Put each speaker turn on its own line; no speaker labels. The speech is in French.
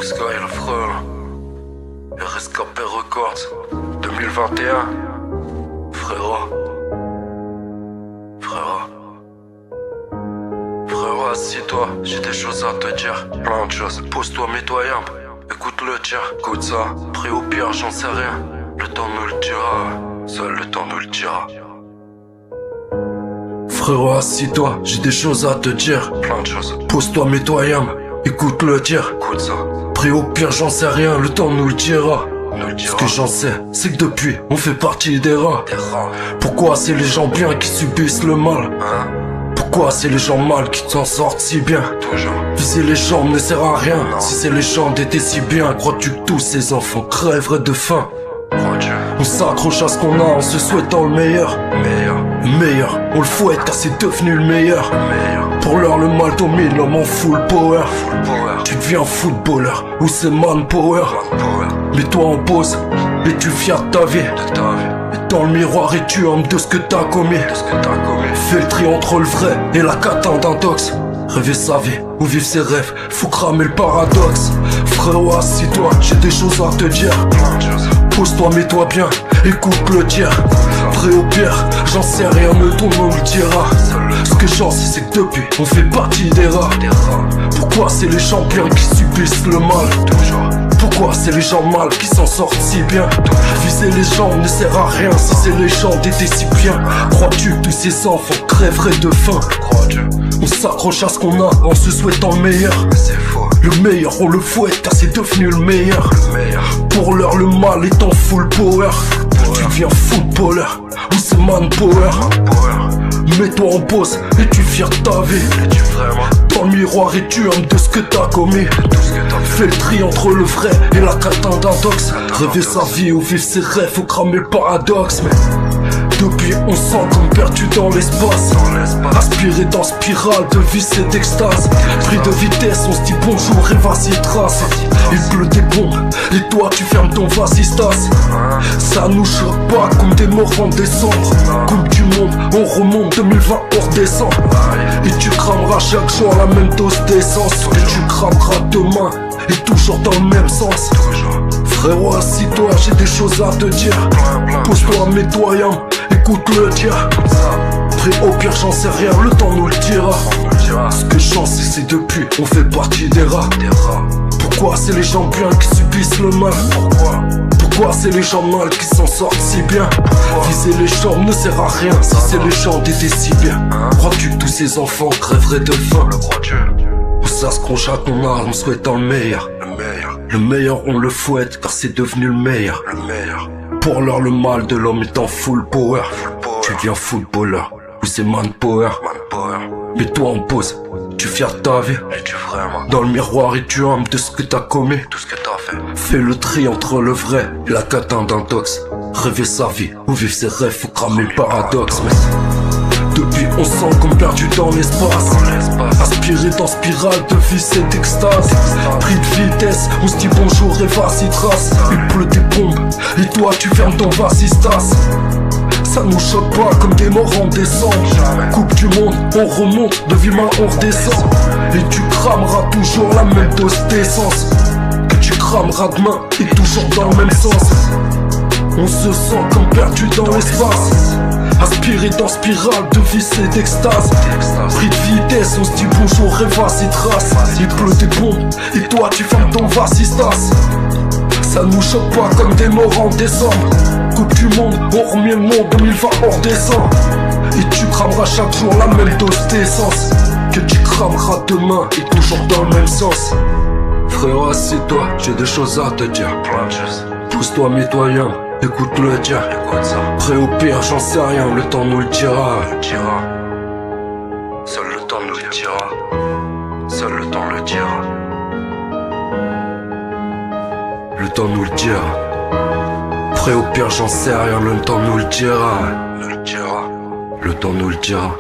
Sky le frère, RSKP Records 2021. Frérot, assis-toi, j'ai des choses à te dire, plein de choses. Pose-toi, mets-toi humble, écoute le tir, écoute ça. Pris au pire, j'en sais rien, le temps nous le dira, seul le temps nous le dira. Frérot, assis-toi, j'ai des choses à te dire, plein de choses. Pose-toi, mets-toi humble, écoute le tir, écoute ça. Pris au pire, j'en sais rien, le temps nous le dira. Ce que j'en sais, c'est que depuis, on fait partie des rats. Pourquoi c'est les gens bien qui subissent le mal, hein? Pourquoi c'est les gens mal qui s'en sortent si bien? Viser les jambes ne sert à rien, non. Si c'est les gens d'été si bien, crois-tu que tous ces enfants crèveraient de faim? On s'accroche à ce qu'on a en se souhaitant le meilleur. Le meilleur, on le fouette car c'est devenu le meilleur. Pour l'heure le mal domine l'homme en full power. Tu deviens footballeur ou c'est manpower. Mets-toi en pause et tu fier de ta vie. Et dans le miroir et tu homme de ce que t'as commis. Fais le tri entre le vrai et la catin d'un dox. Rêver sa vie ou vivre ses rêves, faut cramer le paradoxe. Frérot, assis-toi, j'ai des choses à te dire. Pose-toi, mets-toi bien, écoute le tir. Vrai au pire, j'en sais rien, mais ton nom le dira. Ce que j'en sais, c'est que depuis, on fait partie des rats. Pourquoi c'est les gens bien qui subissent le mal? Pourquoi c'est les gens mal qui s'en sortent si bien? Viser les gens ne sert à rien si c'est les gens d'été si bien. Crois-tu que tous ces enfants crèveraient de faim? On s'accroche à ce qu'on a en se souhaitant le meilleur. Le meilleur on le fouette car c'est devenu le meilleur. Pour l'heure le mal est en full power. Tu deviens footballeur ou c'est manpower. Mets-toi en pause et tu fier de ta vie. Dans le miroir et tu aimes de ce que t'as commis. Fais le tri entre le vrai et la catin d'un dox. Rêver sa vie ou vivre ses rêves, faut cramer le paradoxe. Mais depuis on sent comme perdu dans l'espace. Aspiré dans spirale de vice et d'extase. Pris de vitesse, on se dit bonjour et vas-y trace. Il pleut des bombes et toi tu fermes ton vasistas. Ça nous choque pas comme des morts en décembre. Coupe du monde, on remonte 2020 hors décembre. Et tu crameras chaque jour la même dose d'essence. Et tu crameras demain et toujours dans le même sens. Frérot, assis-toi, j'ai des choses à te dire. Pose-toi, mets-toi écoute le tir. Prêt au pire, j'en sais rien, le temps nous le dira. Ce que j'en sais, c'est depuis, on fait partie des rats. Pourquoi c'est les gens bien qui subissent le mal? Pourquoi c'est les gens mal qui s'en sortent si bien? Viser les gens ne sert à rien si c'est les gens d'été si bien. Crois-tu que tous ces enfants crèveraient de faim? On s'accroche à ton art en souhaitant le meilleur. Le meilleur on le fouette car c'est devenu le meilleur. Pour l'heure le mal de l'homme est en full power. Tu deviens footballeur ou c'est manpower. Mets-toi en pause, tu fier de ta vie. Dans le miroir et tu aimes de ce que t'as commis. Fais le tri entre le vrai et la catin d'un dox. Rêver sa vie ou vivre ses rêves, faut cramer le paradoxe. Mais depuis on sent comme perdu dans l'espace. Aspiré dans spirale de vice et d'extase. Pris de vitesse, on se dit bonjour et vas-y trace. Il pleut des bombes et toi tu fermes ton vasistas. Ça nous choque pas comme des morts en décembre. Coupe du monde, on remonte, de Villemain on redescend. Et tu crameras toujours la même dose d'essence. Que tu crameras demain et toujours dans le même sens. On se sent comme perdu dans l'espace. Aspiré dans spirale de vice et d'extase. Pris de vitesse, on se dit bonjour et vas-y trace. Il pleut des bombes et toi tu fermes ton vasistas. Ça nous choque pas comme des morts en décembre. Coupe du monde, on remet le monde 2020 hors décembre. Et tu crameras chaque jour la même dose d'essence. Que tu crameras demain et toujours dans le même sens. Frérot, assieds-toi, j'ai des choses à te dire. Pousse-toi, mets-toi écoute le tir. Prêt au pire, j'en sais rien, le temps nous le dira. Seul le temps nous le dira. Seul le temps le dira. Le temps nous le dira. Prêt au pire, j'en sais rien, le temps nous le dira. Le temps nous le dira.